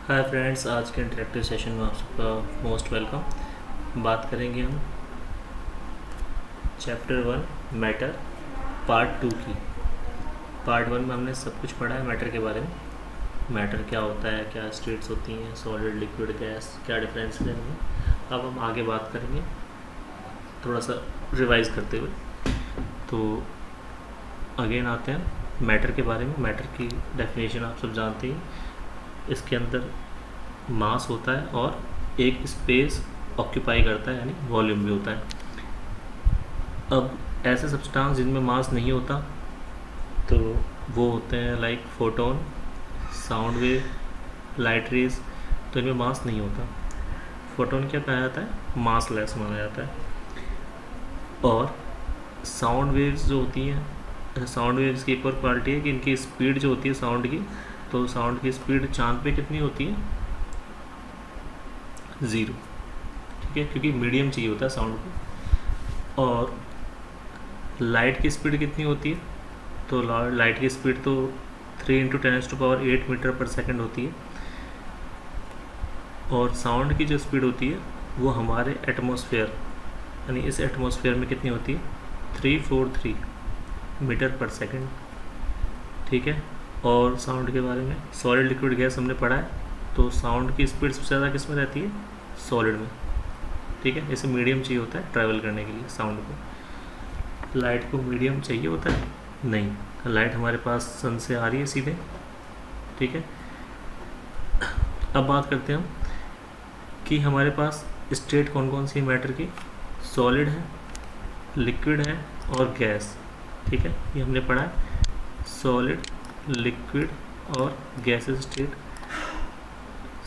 Hi friends, आज के interactive session में आप सबका मोस्ट वेलकम। बात करेंगे हम चैप्टर 1 मैटर पार्ट 2 की। पार्ट 1 में हमने सब कुछ पढ़ा है मैटर के बारे में। मैटर क्या होता है, क्या स्टेट्स होती हैं, सॉलिड, लिक्विड, गैस, क्या डिफरेंस है इनमें। अब हम आगे बात करेंगे थोड़ा सा रिवाइज करते हुए। तो अगेन आते हैं मैटर के बारे में। मैटर की डेफिनेशन आप सब जानते हैं। इसके अंदर मास होता है और एक स्पेस ऑक्यूपाई करता है, यानी वॉल्यूम भी होता है। अब ऐसे सब्सटेंस जिनमें मास नहीं होता तो वो होते हैं like photon, sound wave, light rays. तो इनमें मास नहीं होता। फोटोन क्या कहा जाता है? मासलेस माना जाता है। और साउंड वेव्स जो होती हैं, साउंड वेव्स की एक और क्वालिटी है कि इनकी स्पीड जो होती है साउंड की, तो साउंड की स्पीड चांद पे कितनी होती है? 0। ठीक है, क्योंकि मीडियम चाहिए होता है साउंड को। और लाइट की स्पीड कितनी होती है? तो लाइट की स्पीड तो 3 × 10⁸ मीटर पर सेकंड होती है। और साउंड की जो स्पीड होती है वो हमारे एटमॉस्फेयर, यानी इस एटमॉस्फेयर में कितनी होती है? 343 मीटर पर सेकंड। ठीक है। और साउंड के बारे में, सॉलिड, लिक्विड, गैस हमने पढ़ा है। तो साउंड की स्पीड सबसे ज़्यादा किस में रहती है? सॉलिड में। ठीक है, इसे मीडियम चाहिए होता है ट्रैवल करने के लिए साउंड को। लाइट को मीडियम चाहिए होता है? नहीं, लाइट हमारे पास सन से आ रही है सीधे। ठीक है। अब बात करते हैं हम कि हमारे पास स्टेट कौन कौन सी है मैटर की। सॉलिड है, लिक्विड है और गैस। ठीक है, ये हमने पढ़ा है। सॉलिड, लिक्विड और गैसेस स्टेट।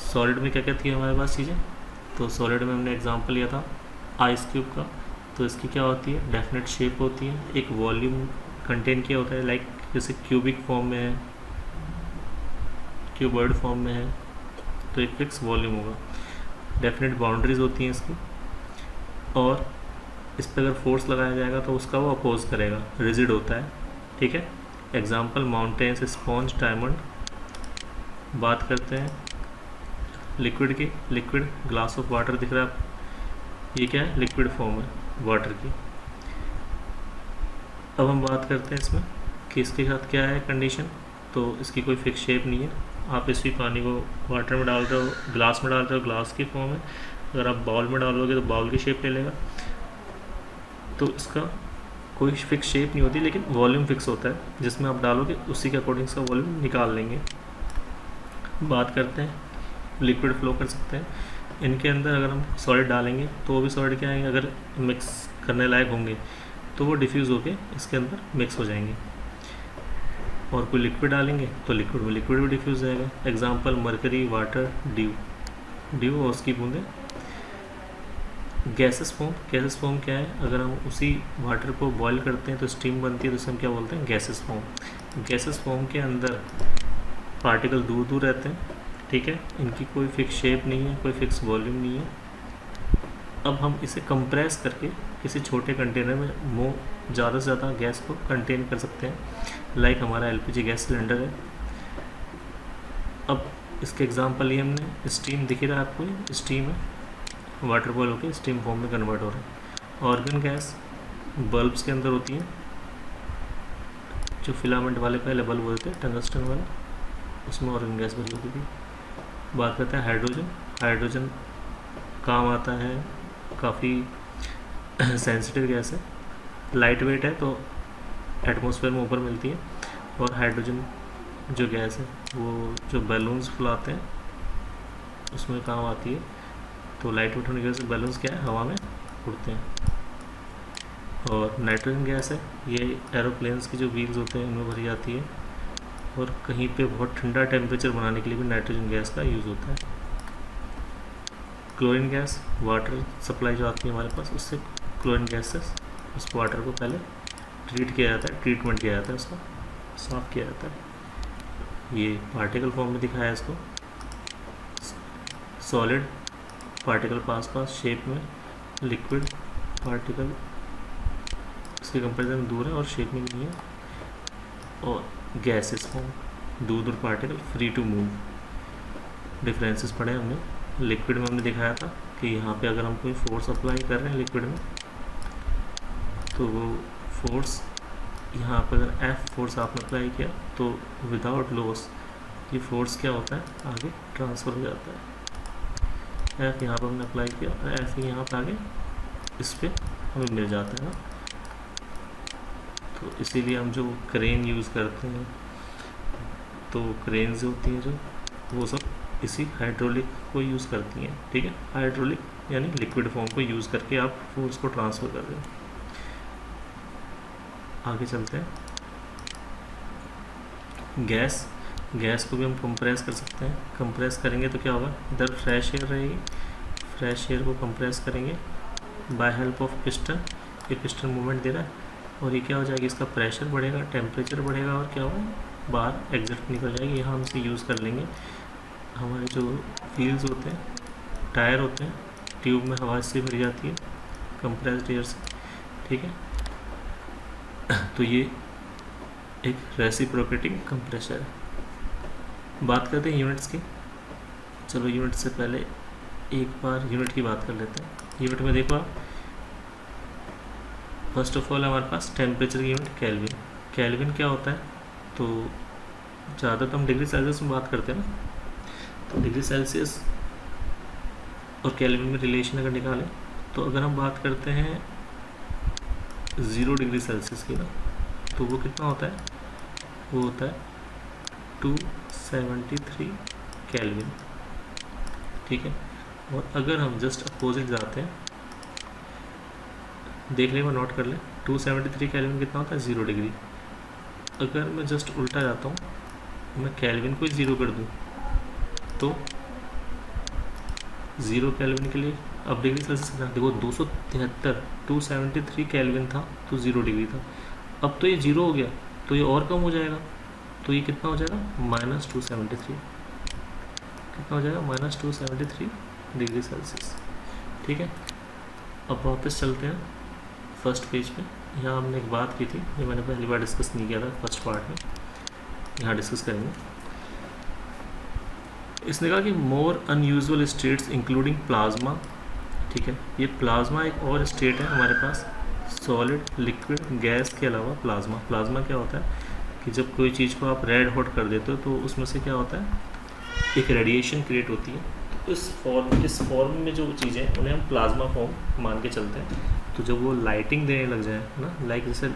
सॉलिड में क्या क्या थी हमारे पास चीज़ें? तो सॉलिड में हमने एग्जांपल लिया था आइस क्यूब का। तो इसकी क्या होती है? डेफिनेट शेप होती है, एक वॉल्यूम कंटेन किया होता है, लाइक जैसे क्यूबिक फॉर्म में है, क्यूबॉइड फॉर्म में है, तो एक फिक्स वॉल्यूम होगा। डेफिनेट बाउंड्रीज होती हैं इसकी। और इस पर अगर फोर्स लगाया जाएगा तो उसका वो अपोज करेगा, रिजिड होता है। ठीक है। Example mountains, sponge, diamond. बात करते हैं लिक्विड की। लिक्विड, ग्लास ऑफ वाटर दिख रहा है आपको, ये क्या है? लिक्विड फॉर्म है वाटर की। अब हम बात करते हैं इसमें कि इसके साथ क्या है कंडीशन। तो इसकी कोई फिक्स शेप नहीं है। आप इसी पानी को वाटर में डाल रहे हो, ग्लास में डाल रहे हो, ग्लास की फॉर्म है। अगर आप बाउल में डालोगे तो बाउल की शेप ले लेगा। तो इसका कोई फिक्स शेप नहीं होती, लेकिन वॉल्यूम फिक्स होता है। जिसमें आप डालोगे उसी के अकॉर्डिंग इसका वॉल्यूम निकाल लेंगे। बात करते हैं लिक्विड फ्लो कर सकते हैं। इनके अंदर अगर हम सॉलिड डालेंगे तो वो भी सॉलिड क्या आएंगे, अगर मिक्स करने लायक होंगे तो वो डिफ्यूज़ होके इसके अंदर मिक्स हो जाएंगे। और कोई लिक्विड डालेंगे तो लिक्विड में लिक्विड भी डिफ्यूज़ जाएगा। Example mercury, water, due. Due और उसकी बूंदें। Gases form. गैसेस फॉर्म क्या है? अगर हम उसी वाटर को बॉईल करते हैं तो स्टीम बनती है, तो उसे हम क्या बोलते हैं? Gases form. गैसेस फॉर्म के अंदर पार्टिकल दूर दूर रहते हैं। ठीक है, इनकी कोई फिक्स शेप नहीं है, कोई फिक्स वॉल्यूम नहीं है। अब हम इसे कंप्रेस करके किसी छोटे कंटेनर में ज़्यादा से ज़्यादा गैस को कंटेन कर सकते हैं, लाइक हमारा एलपीजी गैस सिलेंडर है। अब इसके एग्जांपल लिए हमने, स्टीम दिख रहा है आपको, ये स्टीम है, वाटर बॉयल होकर स्टीम फॉर्म में कन्वर्ट हो रहा है। ऑर्गन गैस बल्ब्स के अंदर होती है, जो फिलामेंट वाले पहले बल्ब होते थे टंगस्टन वाले, उसमें ऑर्गन गैस बल्ब होती थी। बात करते हैं हाइड्रोजन। हाइड्रोजन काम आता है, काफ़ी सेंसिटिव गैस है, लाइट वेट है, तो एटमॉस्फेयर में ऊपर मिलती है। और हाइड्रोजन जो गैस है वो जो बैलून्स फुलाते हैं उसमें काम आती है। तो लाइट वेट होने की वजह से बैलून्स क्या है, हवा में उड़ते हैं। और नाइट्रोजन गैस है, ये एरोप्लेन्स की जो व्हील्स होते हैं उनमें भरी जाती है। और कहीं पे बहुत ठंडा टेम्परेचर बनाने के लिए भी नाइट्रोजन गैस का यूज़ होता है। क्लोरीन गैस, वाटर सप्लाई जो आती है हमारे पास, उससे क्लोरीन गैस से उस वाटर को पहले ट्रीट किया जाता है, ट्रीटमेंट किया जाता है, उसका साफ़ किया जाता है। ये पार्टिकल फॉर्म में दिखाया है इसको। सॉलिड, पार्टिकल पास पास शेप में। लिक्विड, पार्टिकल इसके कंपेरिजन दूर है और शेप में नहीं है। और गैसेस फॉर्म, दूर दूर particle free to move. Differences पढ़े हमने। लिक्विड में हमने दिखाया था कि यहाँ पे अगर हम कोई फोर्स अप्लाई कर रहे हैं लिक्विड में, तो वो फोर्स यहाँ पर अगर F फोर्स आपने अप्लाई किया तो विदाउट लॉस ये फोर्स क्या होता है, आगे ट्रांसफ़र हो जाता है। F यहाँ पर हमने अप्लाई किया और F यहाँ पर आगे इस पर हमें मिल जाता है ना। तो इसीलिए हम जो क्रेन यूज़ करते हैं, तो क्रेन्स होती हैं जो, वो सब इसी हाइड्रोलिक को यूज़ करती हैं। ठीक है, हाइड्रोलिक यानी लिक्विड फॉर्म को यूज़ करके आप फोर्स को ट्रांसफ़र कर रहे हैं। आगे चलते हैं। गैस को भी हम कंप्रेस कर सकते हैं। कंप्रेस करेंगे तो क्या होगा, इधर फ्रेश एयर रहेगी, फ्रेश एयर को कंप्रेस करेंगे बाय हेल्प ऑफ पिस्टन। ये पिस्टन मूवमेंट दे रहा है और ये क्या हो जाएगी, इसका प्रेशर बढ़ेगा, टेम्परेचर बढ़ेगा और क्या होगा, बाहर एग्जिट निकल जाएगी। यहाँ हम इसे यूज़ कर लेंगे। हमारे जो व्हील्स होते हैं, टायर होते हैं, ट्यूब में हवा से भरी जाती है कंप्रेस्ड एयर से। ठीक है, तो ये एक रेसिप्रोकेटिंग कंप्रेसर है। बात करते हैं यूनिट्स की। चलो यूनिट से पहले एक बार यूनिट की बात कर लेते हैं। यूनिट में देखो आप, फर्स्ट ऑफ ऑल हमारे पास टेम्परेचर की यूनिट केल्विन। केल्विन क्या होता है, तो ज़्यादातर हम डिग्री सेल्सियस में बात करते हैं ना, तो डिग्री सेल्सियस और केल्विन में रिलेशन अगर निकालें, तो अगर हम बात करते हैं 0 डिग्री सेल्सियस की ना, तो वो कितना होता है, वो होता है 273 केल्विन। ठीक है, और अगर हम जस्ट अपोजिट जाते हैं, देख लें, नोट कर लें, 273 केल्विन कितना होता है, 0 डिग्री। अगर मैं जस्ट उल्टा जाता हूँ, मैं केल्विन को 0 कर दूँ, तो 0 केल्विन के लिए अब डिग्री सेल्सियस कितना, देखो 273, 273 केल्विन था तो 0 डिग्री था। अब तो ये 0 हो गया, तो ये और कम हो जाएगा, तो ये कितना हो जाएगा, -273। कितना हो जाएगा, -273 डिग्री सेल्सियस। ठीक है, अब वापस चलते हैं फर्स्ट पेज पे। यहाँ हमने एक बात की थी जो मैंने पहली बार डिस्कस नहीं किया था फर्स्ट पार्ट में, यहाँ डिस्कस करेंगे। इसने कहा कि मोर अनयूजुअल स्टेट्स इंक्लूडिंग प्लाज्मा। ठीक है, ये प्लाज्मा एक और स्टेट है हमारे पास, सॉलिड, लिक्विड, गैस के अलावा प्लाज्मा। प्लाज्मा क्या होता है कि जब कोई चीज़ को आप रेड हॉट कर देते हो, तो उसमें से क्या होता है, एक रेडिएशन क्रिएट होती है। तो इस फॉर्म में जो चीज़ें, उन्हें हम प्लाज्मा फॉर्म मान के चलते हैं। तो जब वो लाइटिंग देने लग जाए ना, लाइक जैसे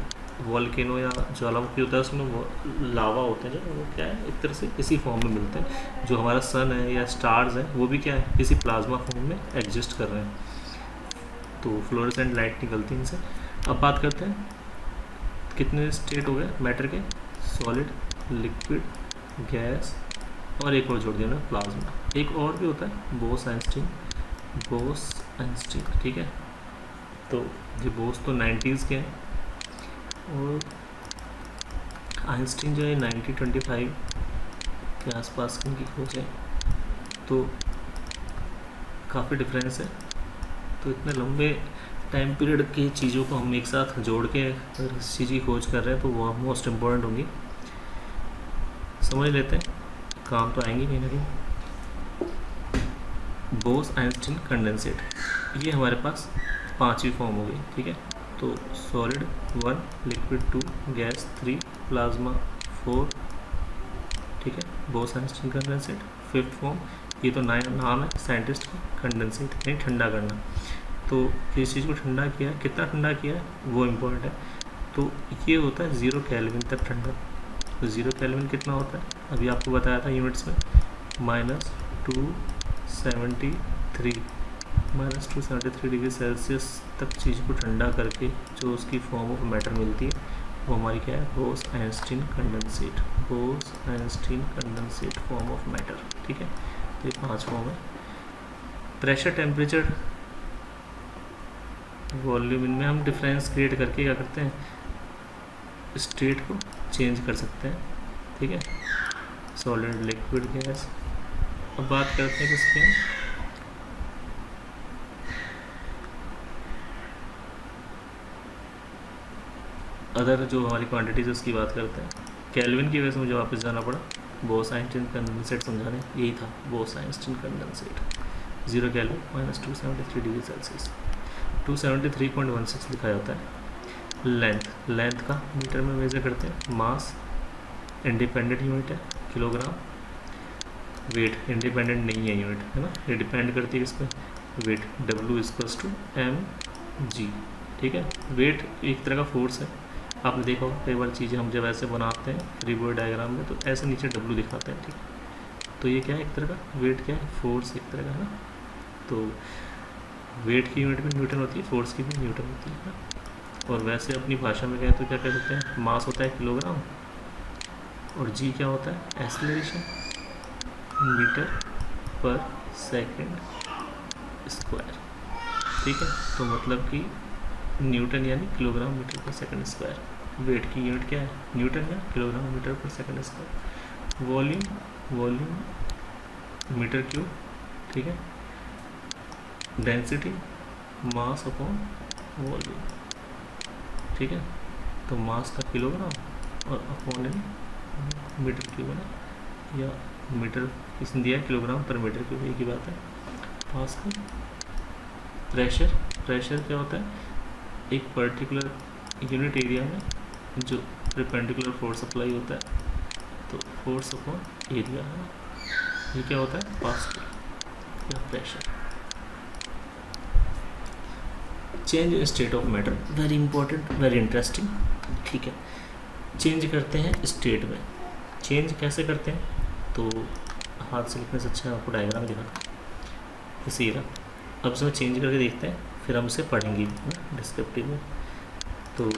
वॉल्केनो या ज्वालामुखी होता है, उसमें वो लावा होते हैं जो, वो क्या है, एक तरह से इसी फॉर्म में मिलते हैं। जो हमारा सन है या स्टार्स हैं, वो भी क्या है, इसी प्लाज्मा फॉर्म में एग्जिस्ट कर रहे हैं। तो फ्लोरेसेंट लाइट निकलती है इनसे। अब बात करते हैं कितने स्टेट हो गए मैटर के, सॉलिड, लिक्विड, गैस और एक और जोड़ दिया ना, प्लाज्मा। एक और भी होता है, बोस-आइंस्टीन। ठीक है, तो ये बोस तो 90s के हैं और आइंस्टीन जो है 1925 के आसपास इनकी खोज है। तो काफ़ी डिफरेंस है। तो इतने लंबे टाइम पीरियड की चीज़ों को हम एक साथ जोड़ के अगर किसी चीज़ की खोज कर रहे हैं, तो वो मोस्ट इम्पोर्टेंट होंगी, समझ लेते हैं, काम तो आएंगी कहीं ना कहीं। बोस-आइंस्टीन कंडेंसेट, ये हमारे पास 5वीं फॉर्म हो गई। ठीक है, तो सॉलिड 1, लिक्विड 2, गैस 3, प्लाज्मा 4। ठीक है, बोस-आइंस्टीन कंडेंसेट 5th फॉर्म। ये तो नाम है साइंटिस्ट का, कंडेंसेट यानी ठंडा करना। तो किस चीज़ को ठंडा किया है, कितना ठंडा किया है, वो इम्पोर्टेंट है। तो ये होता है 0 केल्विन तक ठंडा। तो 0 केल्विन कितना होता है, अभी आपको बताया था यूनिट्स में, -273 डिग्री सेल्सियस तक चीज़ को ठंडा करके जो उसकी फॉर्म ऑफ मैटर मिलती है, वो हमारी क्या है, Bose-Einstein condensate. Bose-Einstein condensate form of matter. ठीक है, तो ये 5 फॉर्म है। प्रेशर, टेम्परेचर, वॉल्यूम, इनमें हम डिफरेंस क्रिएट करके क्या करते हैं, स्टेट को चेंज कर सकते हैं। ठीक है, सॉलिड, लिक्विड, गैस। अब बात करते हैं किसकी, अदर जो हमारी क्वांटिटीज उसकी बात करते हैं। केल्विन की वजह से मुझे वापस जाना पड़ा। बोस-आइंस्टीन कंडेंसेट समझाने, यही था Bose-Einstein condensate. 0 kelvin -273 degree Celsius, 273.16 लिखा जाता है। लेंथ का मीटर में मेजर करते हैं। मास इंडिपेंडेंट यूनिट है किलोग्राम। वेट इंडिपेंडेंट नहीं है यूनिट, है ना, ये डिपेंड करती है इस पर, वेट W=mg, ठीक है। वेट एक तरह का फोर्स है, आपने देखा होगा कई बार चीज़ें हम जब ऐसे बनाते हैं फ्री बॉडी डायग्राम में तो ऐसे नीचे W दिखाते हैं, ठीक है। तो ये क्या है, एक तरह का वेट क्या है, फोर्स एक तरह का, है ना। तो वेट की यूनिट भी न्यूटन होती है, फोर्स की भी न्यूटन होती है ना। और वैसे अपनी भाषा में कहें तो क्या कह सकते हैं, मास होता है किलोग्राम और जी क्या होता है, acceleration metre per second square, ठीक है। तो मतलब कि न्यूटन यानी kilogram metre per second square. Weight की यूनिट क्या है, न्यूटन या kilogram metre per second square. Volume metre cube, ठीक है। डेंसिटी मास अपॉन वॉल्यूम, ठीक है। तो मास का किलोग्राम और अपॉन यानी मीटर क्यूब, है ना, या मीटर किसने दिया है, किलोग्राम पर मीटर क्यूब, एक ही बात है। पास्कल। प्रेशर क्या होता है, एक पर्टिकुलर यूनिट एरिया में जो परपेंडिकुलर फोर्स अप्लाई होता है, तो फोर्स अपॉन एरिया, है ना, ये क्या होता है, पास्कल या pressure. Change in state of matter, very important, very interesting, ठीक है। चेंज करते हैं स्टेट में, चेंज कैसे करते हैं, तो हाथ से लिखने से अच्छा आपको डायग्राम दिखाता है, इसी रहा। अब इसमें चेंज करके देखते हैं, फिर हम इसे पढ़ेंगे डिस्क्रिप्टिव में। तो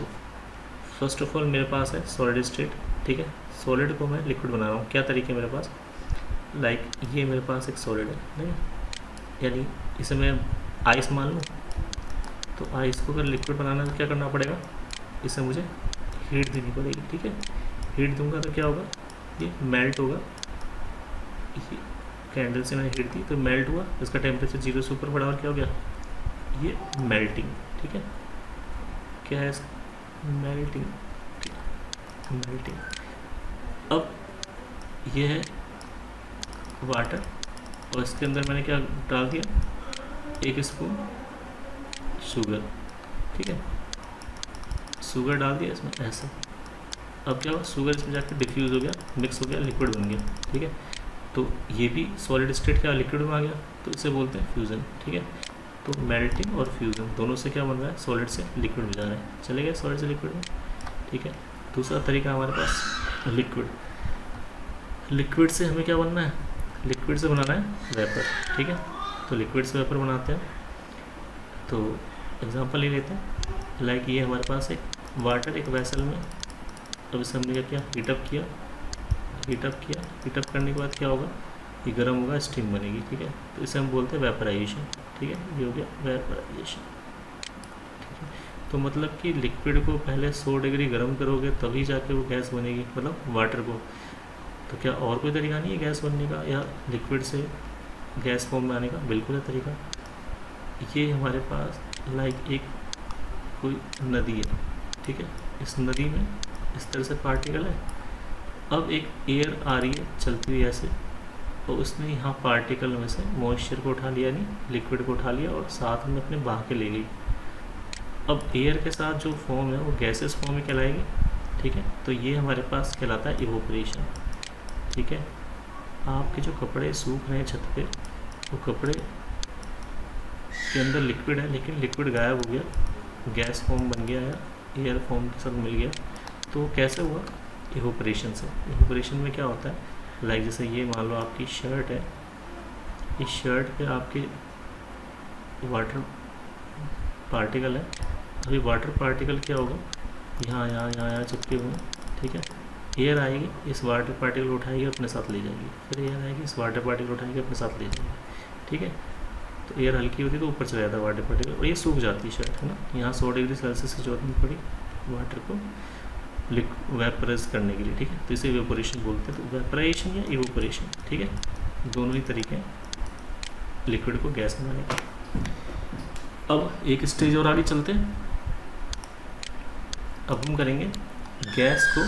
फर्स्ट ऑफ ऑल मेरे पास है सॉलिड स्टेट, ठीक है। सॉलिड को मैं लिक्विड बना रहा हूँ, क्या तरीके मेरे पास, लाइक ये मेरे पास एक सॉलिड है, ठीक है, यानी इसे मैं आइस मान लूँ। तो आइस को अगर लिक्विड बनाना है तो क्या करना पड़ेगा, इसे मुझे हीट देनी पड़ेगी, ठीक है। हीट दूंगा तो क्या होगा, ये मेल्ट होगा, ये कैंडल से मैंने हीट दी तो मेल्ट हुआ, इसका टेम्परेचर 0 से ऊपर बढ़ा और क्या हो गया, ये मेल्टिंग, ठीक है। क्या है, मेल्टिंग, मेल्टिंग। अब ये है वाटर और इसके अंदर मैंने क्या डाल दिया, 1 स्पून शुगर, ठीक है, शुगर डाल दिया इसमें ऐसे। अब क्या हुआ, शुगर इसमें जाकर डिफ्यूज़ हो गया, मिक्स हो गया, लिक्विड बन गया, ठीक है। तो ये भी सॉलिड स्टेट क्या लिक्विड में आ गया, तो इसे बोलते हैं फ्यूज़न, ठीक है। तो मेल्टिंग और फ्यूज़न दोनों से क्या बन रहा है, सॉलिड से लिक्विड में जा रहा है, चले गए सॉलिड से लिक्विड में, ठीक है। दूसरा तरीका हमारे पास लिक्विड, लिक्विड से हमें क्या बनना है, लिक्विड से बनाना है वेपर, ठीक है। तो लिक्विड से वेपर बनाते हैं, तो एग्जांपल ले लेते हैं, लाइक ये हमारे पास एक वाटर एक वेसल में, अब इसे हमने क्या किया, हीटअप किया, हीटअप करने के बाद क्या होगा, ये गर्म होगा, स्टीम बनेगी, ठीक है। तो इसे हम बोलते हैं वेपराइजेशन, ठीक है, ये हो गया वेपराइजेशन, ठीक है। तो मतलब कि लिक्विड को पहले 100 डिग्री गर्म करोगे तभी जाके वो गैस बनेगी, मतलब वाटर को। तो क्या और कोई तरीका नहीं है गैस बनने का या लिक्विड से गैस फॉर्म में आने का, बिल्कुल है तरीका। ये हमारे पास लाइक एक कोई नदी है, ठीक है, इस नदी में इस तरह से पार्टिकल है। अब एक एयर आ रही है चलती हुई ऐसे, और उसने यहाँ पार्टिकल में से मॉइस्चर को उठा लिया, नहीं लिक्विड को उठा लिया और साथ में अपने बहा के ले गई। अब एयर के साथ जो फॉर्म है वो गैसेस फॉर्म में कहलाएगी, ठीक है। तो ये हमारे पास कहलाता है इवोपरेशन, ठीक है। आपके जो कपड़े सूख रहे हैं छत पे, वो कपड़े के अंदर लिक्विड है लेकिन लिक्विड गायब हो गया, गैस फॉर्म बन गया है, एयर फॉर्म के साथ मिल गया। तो कैसे हुआ, इवोपरेशन से। इवोपरेशन में क्या होता है, लाइक जैसे ये मान लो आपकी शर्ट है, इस शर्ट पे आपके वाटर पार्टिकल है, अभी वाटर पार्टिकल क्या होगा, यहाँ चिपके हुए हैं, ठीक है। एयर आएगी, इस वाटर पार्टिकल को उठाएगी अपने साथ ले जाएगी, फिर एयर आएगी, इस वाटर पार्टिकल उठाएगी अपने साथ ले जाएगी, ठीक है। तो एयर हल्की होती है तो ऊपर चला जाता है वाटर पार्टिकल और ये सूख जाती है शर्ट, है ना। यहाँ 100 डिग्री सेल्सियस की जरूरत नहीं पड़ी वाटर को वेपराइज करने के लिए, ठीक है। तो इसे इवेपोरेशन बोलते हैं। तो वेपराइजेशन या इवेपोरेशन, ठीक है, दोनों ही तरीके हैं लिक्विड को गैस बनाने का। अब एक स्टेज और आगे चलते हैं, अब हम करेंगे गैस को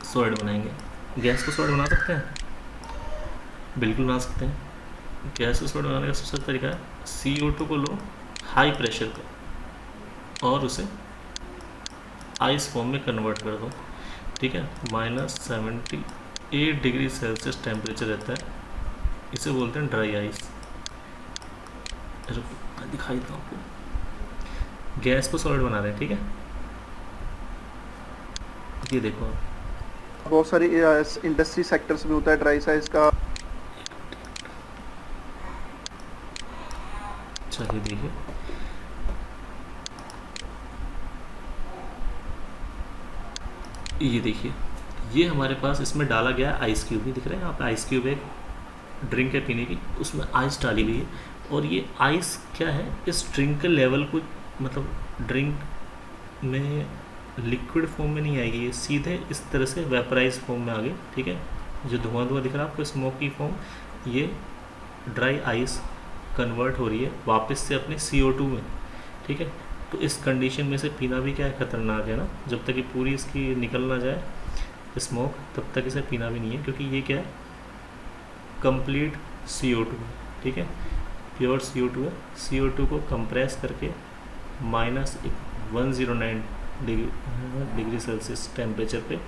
सॉलिड बनाएंगे। गैस को सॉलिड बना सकते हैं? बिल्कुल बना सकते हैं। गैस को सॉलिड बनाने का सबसे अच्छा तरीका है, CO2 को लो हाई प्रेशर पे और उसे आइस फॉर्म में कन्वर्ट कर दो, ठीक है। -78 डिग्री सेल्सियस टेम्परेचर रहता है, इसे बोलते हैं ड्राई आइस। मैं दिखाई देता हूँ आपको। गैस को सॉलिड बना रहे हैं, ठीक है। ये देखो आप, बहुत सारी इंडस्ट्री सेक्टर्स में होता है ड्राई साइज का। चलिए देखिए, ये देखिए, ये हमारे पास इसमें डाला गया है आइस क्यूब। भी दिख रहे हैं आप, आइस क्यूब एक ड्रिंक है पीने की, उसमें आइस डाली गई है। और ये आइस क्या है, इस ड्रिंक के लेवल को, मतलब ड्रिंक में लिक्विड फॉर्म में नहीं आएगी, ये सीधे इस तरह से वेपराइज फॉर्म में आ गई, ठीक है। जो धुआं धुआं दिख रहा है आपको, स्मोकी फॉर्म, ये ड्राई आइस कन्वर्ट हो रही है वापस से अपने CO2 में, ठीक है। तो इस कंडीशन में से पीना भी क्या है, खतरनाक है ना। जब तक ये पूरी इसकी निकल ना जाए स्मोक, तब तक इसे पीना भी नहीं है, क्योंकि ये क्या है, कंप्लीट CO2 है, ठीक है, प्योर CO2 है। CO2 को कंप्रेस करके -109 डिग्री सेल्सियस टेम्परेचर पे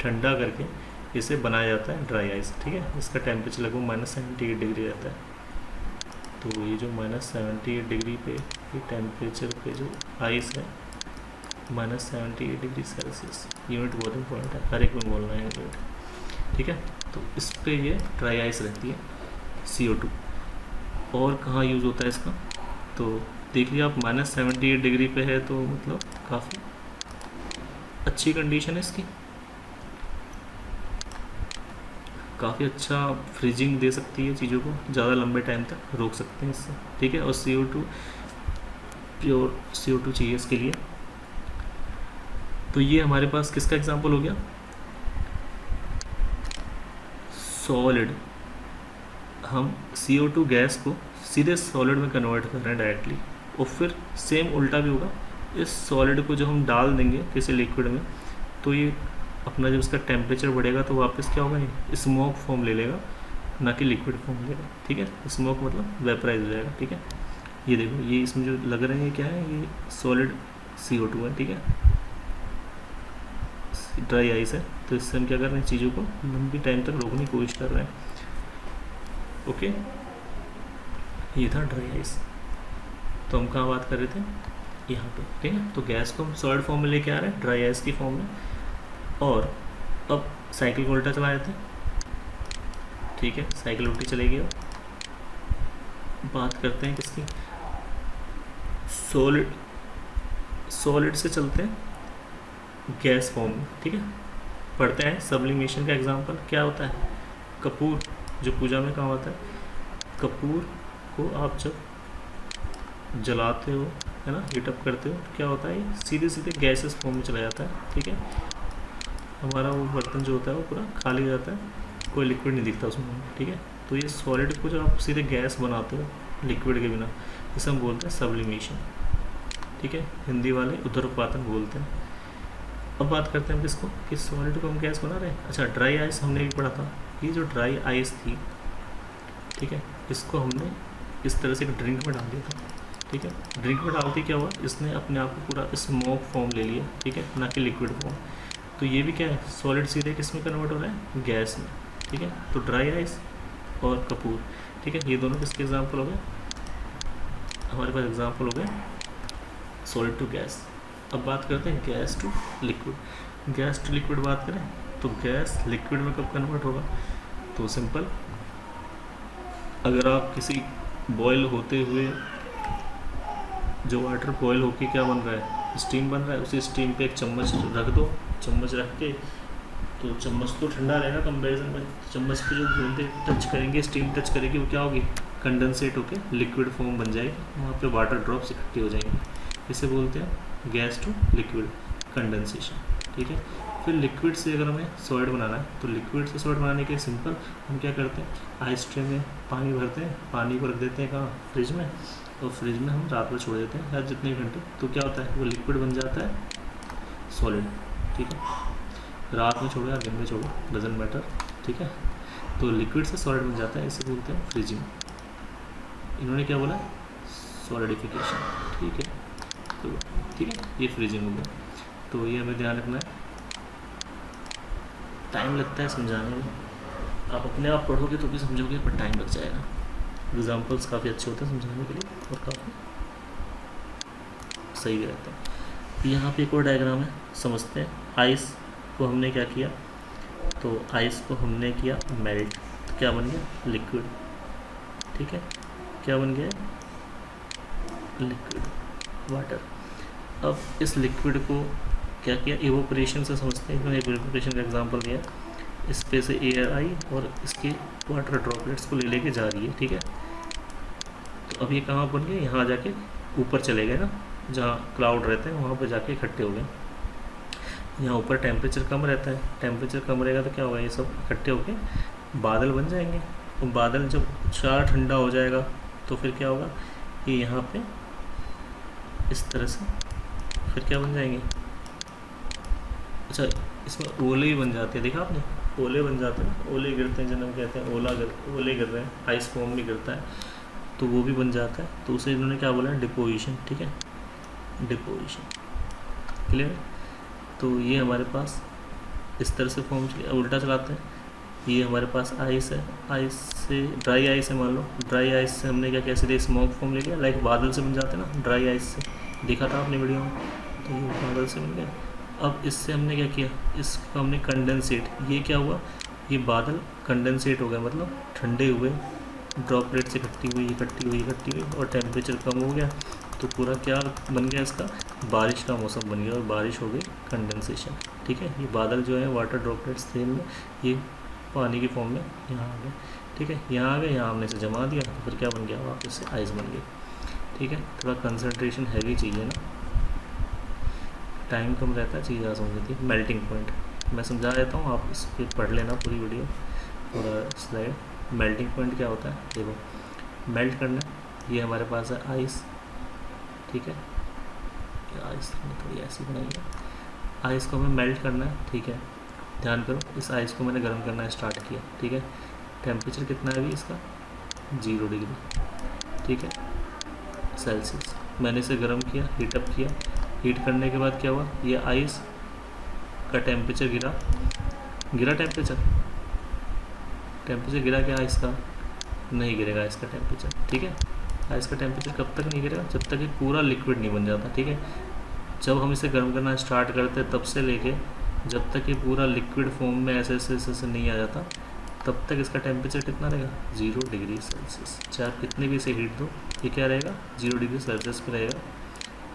ठंडा करके इसे बनाया जाता है ड्राई आइस, ठीक है। इसका टेम्परेचर लगभग -78 डिग्री रहता है। तो ये जो -78 डिग्री पे ये टेम्परेचर पे जो आइस है, -78 डिग्री सेल्सियस, यूनिट बहुत इंपॉर्टेंट है, हर एक में बोलना है यूनिट, ठीक है। तो इस पे ये ड्राई आइस रहती है CO2। और कहाँ यूज़ होता है इसका, तो देख लिया आप, -78 डिग्री पे है, तो मतलब काफ़ी अच्छी कंडीशन है इसकी, काफ़ी अच्छा फ्रीजिंग दे सकती है चीज़ों को, ज़्यादा लंबे टाइम तक रोक सकते हैं इससे, ठीक है। और CO2 प्योर CO2 चाहिए इसके लिए। तो ये हमारे पास किसका एग्जांपल हो गया, सॉलिड। हम CO2 गैस को सीधे सॉलिड में कन्वर्ट कर रहे हैं डायरेक्टली, और फिर सेम उल्टा भी होगा, इस सॉलिड को जब हम डाल देंगे किसी लिक्विड में, तो ये अपना जब इसका टेम्परेचर बढ़ेगा तो वापस क्या होगा, ये स्मोक फॉर्म ले लेगा, ना कि लिक्विड फॉर्म लेगा, ठीक है। स्मोक मतलब वेपराइज हो जाएगा, ठीक है। ये देखो, ये इसमें जो लग रहे हैं ये क्या है, ये सॉलिड CO2 है, ठीक है, ड्राई आइस है। तो इससे हम क्या कर रहे हैं, चीज़ों को लंबी टाइम तक रोकने की कोशिश कर रहे हैं, ओके। ये था ड्राई आइस। तो हम कहाँ बात कर रहे थे, यहाँ पे, ठीक है। तो गैस को हम सॉलिड फॉर्म में लेके आ रहे हैं, ड्राई आइस की फॉर्म में। और अब साइकिल को उल्टा चला देते हैं, ठीक है, साइकिल उल्टी चलेगी। अब बात करते हैं किसकी, सॉलिड से चलते हैं गैस फॉर्म में, ठीक है। पढ़ते हैं सब्लिमेशन का एग्जांपल क्या होता है। कपूर जो पूजा में काम आता है, कपूर को आप जब जलाते हो, है ना, हीटअप करते हो, तो क्या होता है, ये सीधे सीधे गैसेस फॉर्म में चला जाता है, ठीक है। हमारा वो बर्तन जो होता है वो पूरा खाली हो जाता है, कोई लिक्विड नहीं दिखता उसमें, ठीक है। तो ये सॉलिड को जब आप सीधे गैस बनाते हो लिक्विड के बिना, इसे हम बोलते हैं सब्लिमेशन, ठीक है। हिंदी वाले उदरपातन बोलते हैं। अब बात करते हैं किसको, कि सॉलिड को हम गैस बना रहे हैं। अच्छा, ड्राई आइस हमने भी पढ़ा था, ये जो ड्राई आइस थी, ठीक है, इसको हमने इस तरह से एक ड्रिंक में डाल दिया था, ठीक है। ड्रिंक में डालते क्या हुआ, इसने अपने आप को पूरा स्मोक फॉर्म ले लिया, ठीक है, ना कि लिक्विड फॉर्म। तो ये भी क्या है, सॉलिड सीधे किस में कन्वर्ट हो रहा है, गैस में, ठीक है। तो ड्राई आइस और कपूर, ठीक है, ये दोनों किसके एग्जाम्पल हो गए, हमारे पास एग्जाम्पल हो गए सॉलिड टू गैस। अब बात करते हैं gas to liquid. Gas to liquid बात करें तो गैस लिक्विड में कब कन्वर्ट होगा, तो सिंपल, अगर आप किसी बॉयल होते हुए जो वाटर बॉयल होके क्या बन रहा है, स्टीम बन रहा है, उसी स्टीम पे एक चम्मच रख दो, चम्मच रख के, तो चम्मच तो ठंडा रहेगा कंपेरिजन में, चम्मच पे जो बूंदे टच करेंगे, स्टीम टच करेगी, वो क्या होगी, कंडेंसेट होके लिक्विड फॉर्म बन जाएगी, वहाँ पे वाटर ड्रॉप्स इकट्ठे हो जाएंगे, इसे बोलते हैं गैस टू लिक्विड कंडेंसेशन, ठीक है। फिर लिक्विड से अगर हमें सॉलिड बनाना है, तो लिक्विड से सॉलिड बनाने के लिए सिंपल हम क्या करते हैं, आइस ट्रे में पानी भरते हैं, पानी को रख देते हैं कहाँ, फ्रिज में, और फ्रिज में हम रात भर छोड़ देते हैं या जितने घंटे, तो क्या होता है, वो लिक्विड बन जाता है सॉलिड, ठीक है। रात में छोड़ो या दिन में छोड़ो, डजेंट मैटर, ठीक है। तो लिक्विड से सॉलिड बन जाता है, इसे बोलते हैं फ्रीजिंग। इन्होंने क्या बोला, सॉलिडिफिकेशन, ठीक है। तो ठीक है, ये फ्रीजिंग हो गया। तो ये हमें ध्यान रखना है। टाइम लगता है समझाने में, आप अपने आप पढ़ोगे तो भी समझोगे, पर टाइम लग जाएगा। एग्जाम्पल्स काफ़ी अच्छे होते हैं समझाने के लिए और काफ़ी सही भी रहता है। यहाँ पे एक और डायग्राम है, समझते हैं। आइस को हमने क्या किया, तो आइस को हमने किया मेल्ट, तो क्या बन गया, लिक्विड, ठीक है। क्या बन गया, लिक्विड, वाटर। अब इस लिक्विड को क्या किया, इवोपरेशन से समझते हैं। इवोपरेशन का एग्जांपल दिया, इस पे से एयर आई और इसके वाटर ड्रॉपलेट्स को ले लेके जा रही है, ठीक है। तो अब ये कहाँ बन गए, यहाँ जाके ऊपर चले गए ना, जहाँ क्लाउड रहते हैं वहाँ पर जाके इकट्ठे हो गए। यहाँ ऊपर टेम्परेचर कम रहता है, टेम्परेचर कम रहेगा तो क्या होगा, ये सब इकट्ठे होके बादल बन जाएंगे। और बादल जब ज़्यादा ठंडा हो जाएगा तो फिर क्या होगा कि यहाँ पे इस तरह से फिर क्या बन जाएंगे, अच्छा इसमें ओले ही बन जाते हैं, देखा आपने, ओले बन जाते हैं, ओले गिरते हैं, जिन्हें कहते हैं ओले गिर रहे हैं, आइस फॉर्म भी गिरता है, तो वो भी बन जाता है। तो उसे इन्होंने क्या बोला, डिपोजिशन, ठीक है, डिपोजिशन, क्लियर। तो ये हमारे पास इस तरह से फॉर्म, उल्टा चलाते हैं। ये हमारे पास आइस है, आइस से ड्राई आइस है, मान लो ड्राई आइस से हमने क्या, कैसे स्मोक फॉर्म ले लिया, लाइक बादल से बन जाते हैं ना ड्राई आइस से, देखा था आपने वीडियो में, तो ये बादल से बन गया। अब इससे हमने क्या किया, इसको हमने कंडेंसेट, ये क्या हुआ, ये बादल कंडेंसेट हो गया, मतलब ठंडे हुए, ड्रॉपलेट्स इकट्ठी हुई इकट्ठी हुई इकट्ठी हुई और टेम्परेचर कम हो गया, तो पूरा क्या बन गया, इसका बारिश का मौसम बन गया और बारिश हो गई, कंडेंसेशन, ठीक है। ये बादल जो है वाटर ड्रॉपलेट्स थे इनमें, ये पानी की फॉर्म में यहाँ आ गए, ठीक है, यहाँ आ गए, यहाँ हमने इसे जमा दिया तो फिर क्या बन गया, वापस से आइस बन गई, ठीक है। थोड़ा कंसनट्रेशन हैवी चाहिए ना, टाइम कम रहता है, चीज़ ज़्यादा समझती है। मेल्टिंग पॉइंट मैं समझा देता हूँ, आप इस पर पढ़ लेना पूरी वीडियो और स्लाइड। मेल्टिंग पॉइंट क्या होता है, देखो मेल्ट करना, ये हमारे पास है आइस, ठीक है, आइस हमने थोड़ी ऐसी बनाई है, आइस को हमें मेल्ट करना है, ठीक है। ध्यान करो, इस आइस को मैंने गर्म करना स्टार्ट किया, ठीक है। टेम्परेचर कितना है अभी इसका, 0 डिग्री, ठीक है, सेल्सियस। मैंने इसे गर्म किया, हीटअप किया, हीट करने के बाद क्या हुआ, ये आइस का टेम्परेचर गिरा टेम्परेचर गिरा क्या आइस का, नहीं गिरेगा इसका टेम्परेचर, ठीक है। आइस का टेम्परेचर कब तक नहीं गिरेगा, जब तक ये पूरा लिक्विड नहीं बन जाता, ठीक है। जब हम इसे गर्म करना स्टार्ट करते हैं तब से लेके जब तक ये पूरा लिक्विड फॉर्म में ऐसे नहीं आ जाता, तब तक इसका टेम्परेचर कितना रहेगा, 0 डिग्री सेल्सियस। चाहे आप कितने भी इसे हीट दो, ये क्या रहेगा, 0 डिग्री सेल्सियस पे रहेगा।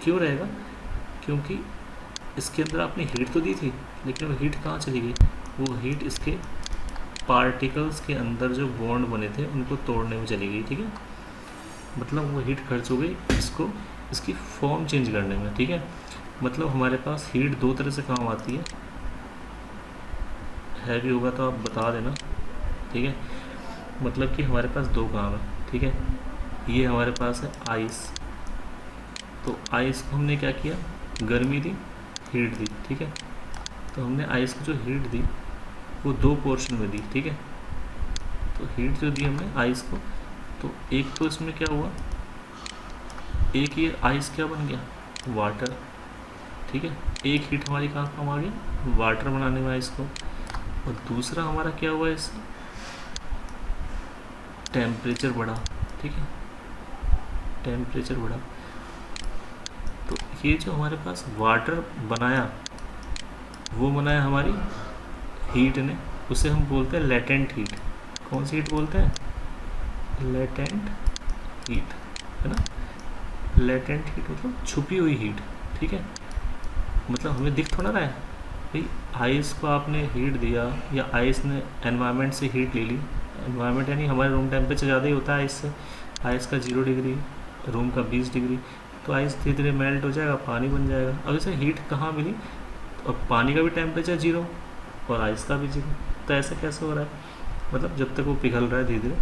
क्यों रहेगा, क्योंकि इसके अंदर आपने हीट तो दी थी, लेकिन वो हीट कहाँ चली गई, वो हीट इसके पार्टिकल्स के अंदर जो बॉन्ड बने थे उनको तोड़ने में चली गई, ठीक है। मतलब वो हीट खर्च हो गई इसको, इसकी फॉर्म चेंज करने में, ठीक है। मतलब हमारे पास हीट दो तरह से काम आती है भी होगा तो आप बता देना, ठीक है। मतलब कि हमारे पास दो काम है, ठीक है। ये हमारे पास है आइस, तो आइस को हमने क्या किया, गर्मी दी, हीट दी, ठीक है। तो हमने आइस को जो हीट दी वो दो पोर्शन में दी, ठीक है। तो हीट जो दी हमने आइस को, तो एक तो इसमें क्या हुआ, एक ये आइस क्या बन गया, वाटर, ठीक है। एक हीट हमारी कहाँ काम आ गई, वाटर बनाने में आइस को। और दूसरा हमारा क्या हुआ, इससे टेम्परेचर बढ़ा, ठीक है, टेम्परेचर बढ़ा। तो ये जो हमारे पास वाटर बनाया वो बनाया हमारी हीट ने, उसे हम बोलते हैं लेटेंट हीट। कौन सी हीट बोलते हैं, लेटेंट हीट, है ना। लेटेंट हीट मतलब छुपी हुई हीट, ठीक है। मतलब हमें दिख थोड़ा रहा है भाई, आइस को आपने हीट दिया या आइस ने एनवायरनमेंट से हीट ले ली, एनवायरनमेंट यानी हमारे रूम टेम्परेचर ज़्यादा ही होता है आइस से, आइस का 0 डिग्री, रूम का 20 डिग्री, तो आइस धीरे धीरे मेल्ट हो जाएगा, पानी बन जाएगा। अब इसे हीट कहाँ मिली, अब पानी का भी टेम्परेचर 0 और आइस का भी 0, तो ऐसे कैसे हो रहा है, मतलब जब तक वो पिघल रहा है धीरे धीरे,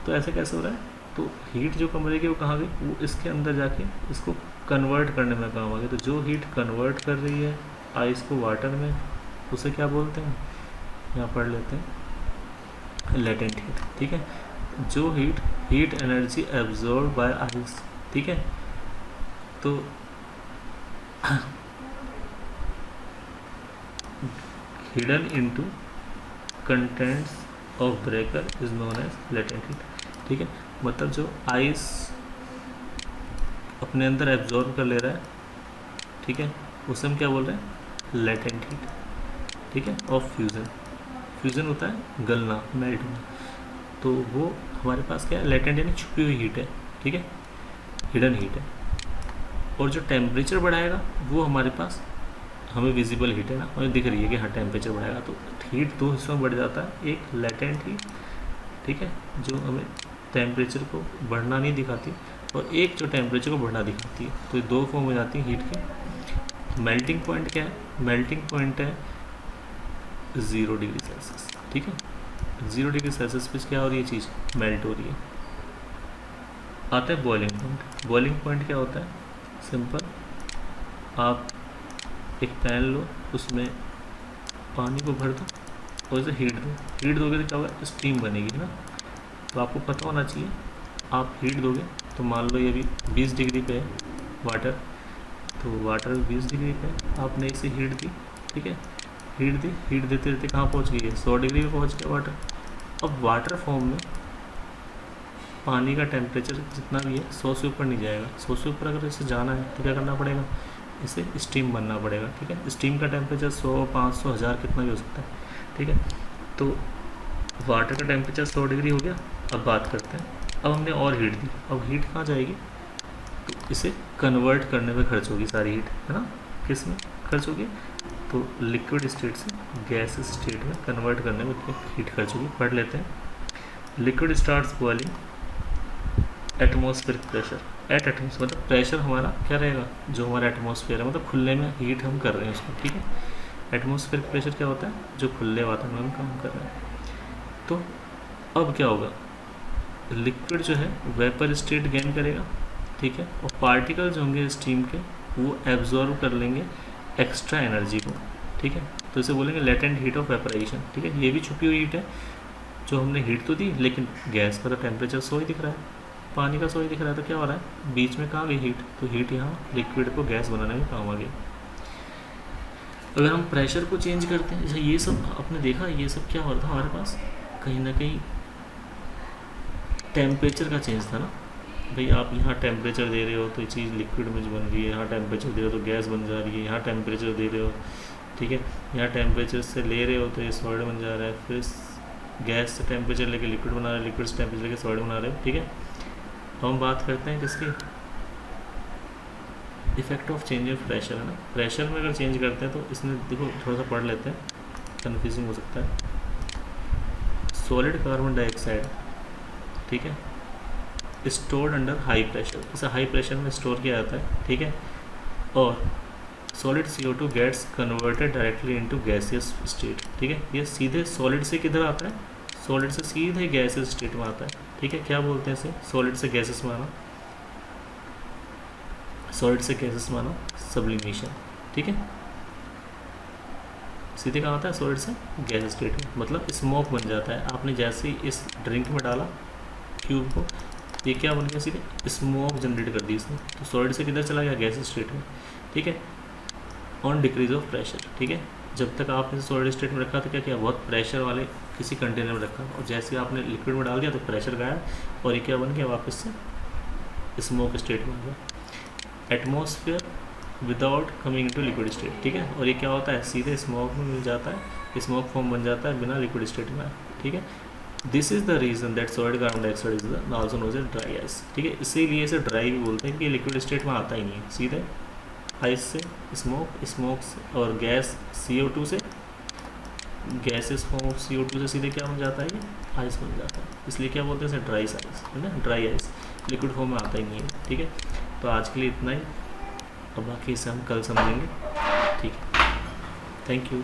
तो ऐसे कैसे हो रहा है। तो हीट जो कमरे की वो कहाँ गई, वो इसके अंदर जाके इसको कन्वर्ट करने में काम आ गया। तो जो हीट कन्वर्ट कर रही है आइस को वाटर में, उसे क्या बोलते हैं, यहाँ पढ़ लेते हैं, लेटेंट हीट। ठीक है, जो heat energy absorb by ice. ठीक है, तो hidden into contents of breaker is known as latent heat. ठीक है, मतलब जो आइस अपने अंदर एब्जॉर्ब कर ले रहा है, ठीक है, उसे हम क्या बोल रहे हैं, लेटेंट हीट। ठीक है, ऑफ फ्यूज़न। फ्यूज़न होता है गलना, मेल्ट होना, तो वो हमारे पास क्या है, लेटेंट यानी छुपी हुई हीट है। ठीक है, हिडन हीट है। और जो टेम्परेचर बढ़ाएगा वो हमारे पास, हमें विजिबल हीट है ना, हमें दिख रही है कि हाँ टेम्परेचर बढ़ाएगा, तो हीट दो हिस्सों में बढ़ जाता है, एक लेटेंट हीट, ठीक है, जो हमें टेम्परेचर को बढ़ना नहीं दिखाती, और एक जो टेम्परेचर को बढ़ना दिखाती है। तो ये दो फॉर्म हो जाती है हीट की। मेल्टिंग पॉइंट क्या है, मेल्टिंग पॉइंट है 0 डिग्री सेल्सियस। ठीक है, 0 डिग्री सेल्सियस पे क्या हो रही है, चीज़ मेल्ट हो रही है। आता है बॉइलिंग पॉइंट। बॉइलिंग पॉइंट क्या होता है, सिंपल, आप एक पैन लो, उसमें पानी को भर दो और उसे हीट दो। हीट दोगे तो क्या होगा, स्टीम बनेगी ना। तो आपको पता होना चाहिए, आप हीट दोगे तो मान लो ये भी 20 डिग्री पे है वाटर, तो वाटर 20 डिग्री पे है, आपने इसे हीट दी। ठीक है, हीट दी, हीट देते देते कहाँ पहुँच गई है, 100 डिग्री पे पहुँच गया वाटर। अब वाटर फॉर्म में पानी का टेम्परेचर जितना भी है 100 से ऊपर नहीं जाएगा। 100 से ऊपर अगर इसे जाना है तो क्या करना पड़ेगा, इसे स्टीम बनना पड़ेगा। ठीक है, स्टीम का टेम्परेचर 100, 500, 1000 कितना भी हो सकता है। ठीक है, तो वाटर का टेम्परेचर 100 डिग्री हो गया। अब बात करते हैं, अब हमने और हीट दी, अब हीट कहाँ जाएगी, तो इसे कन्वर्ट करने में खर्च होगी सारी हीट, है ना। किस में खर्च होगी, तो लिक्विड स्टेट से गैस स्टेट में कन्वर्ट करने में हीट खर्च होगी। पढ़ लेते हैं, liquid starts boiling atmospheric pressure. At atmosphere मतलब प्रेशर हमारा क्या रहेगा, जो हमारा एटमॉस्फेयर है, मतलब खुले में हीट हम कर रहे हैं उसको। ठीक है, एटमॉस्फेरिक प्रेशर क्या होता है, जो खुले वातावरण में काम कर रहे हैं। तो अब क्या होगा, लिक्विड जो है वेपर स्टेट गेन करेगा। ठीक है, और पार्टिकल जो होंगे स्टीम के, वो एब्जॉर्व कर लेंगे एक्स्ट्रा एनर्जी को। ठीक है, तो इसे बोलेंगे लेटेंट हीट ऑफ वेपराइजेशन। ठीक है, ये भी छुपी हुई हीट है, जो हमने हीट तो दी, लेकिन गैस का तो टेम्परेचर 100 ही दिख रहा है, पानी का 100 ही दिख रहा है, तो क्या हो रहा है, बीच में कहाँ गई हीट, तो हीट यहाँ लिक्विड को गैस बनाने में काम आ गई। अगर हम प्रेशर को चेंज करते हैं, जैसे ये सब आपने देखा, ये सब क्या हो रहा था हमारे पास, कहीं ना कहीं टेम्परेचर का चेंज था ना। भाई आप यहाँ टेम्परेचर दे रहे हो तो ये चीज़ लिक्विड में बन रही है, यहाँ टेम्परेचर दे रहे हो तो गैस बन जा रही है, यहाँ टेम्परेचर दे रहे हो, ठीक है, यहाँ टेम्परेचर से ले रहे हो तो ये सॉलिड बन जा रहा है, फिर गैस से टेम्परेचर लेके लिक्विड बना रहे हो, लिक्विड से टेम्परेचर लेके सॉलिड बना रहे हो। ठीक है, तो हम बात करते हैं किसकी, effect of change of pressure, है ना। प्रेशर में अगर चेंज करते हैं तो इसमें देखो थोड़ा सा पढ़ लेते हैं, कन्फ्यूजिंग हो सकता है। सॉलिड कार्बन डाइऑक्साइड, ठीक है, स्टोर्ड अंडर हाई प्रेशर, इसे हाई प्रेशर में स्टोर किया जाता है। ठीक है, और solid CO2 gets converted directly into gaseous state. ठीक है, ये सीधे सॉलिड से किधर आता है, सॉलिड से सीधे गैसियस स्टेट में आता है। ठीक है, क्या बोलते हैं इसे, सॉलिड से गैसेस में आना, सॉलिड से गैसेस में आना सब्लिमेशन। ठीक है, सीधे कहाँ आता है, सॉलिड से गैस स्टेट में, मतलब स्मोक बन जाता है। आपने जैसे ही इस ड्रिंक में डाला क्यूब को, ये क्या बन गया, सीधे स्मोक जनरेट कर दी इसने, तो सॉलिड से किधर चला गया, गैस स्टेट में। ठीक है, ऑन डिक्रीज ऑफ प्रेशर। ठीक है, जब तक आपने सॉलिड स्टेट में रखा तो क्या किया, बहुत प्रेशर वाले किसी कंटेनर में रखा, और जैसे आपने लिक्विड में डाल दिया तो प्रेशर गायब, और ये क्या बन गया, वापस से स्मोक स्टेट बन गया। Atmosphere without coming to liquid state. ठीक है, और ये क्या होता है, सीधे स्मोक में मिल जाता है, स्मोक फॉर्म बन जाता है बिना लिक्विड स्टेट में। ठीक है, this is the reason that solid carbon dioxide is also known as dry ice. ठीक है, इसीलिए इसे ड्राई भी बोलते हैं कि लिक्विड स्टेट में आता ही नहीं है, सीधे आइस से स्मोक, स्मोक से और गैस CO2 से, गैसेस फॉर्म ऑफ CO2 से सीधे क्या बन जाता है, ये आइस बन जाता है, इसलिए क्या बोलते हैं इसे ड्राई आइस, है ना, ड्राई आइस, लिक्विड फॉर्म में आता ही नहीं है। ठीक है, तो आज के लिए इतना ही, और बाकी इसे हम कल समझेंगे। ठीक है, थैंक यू।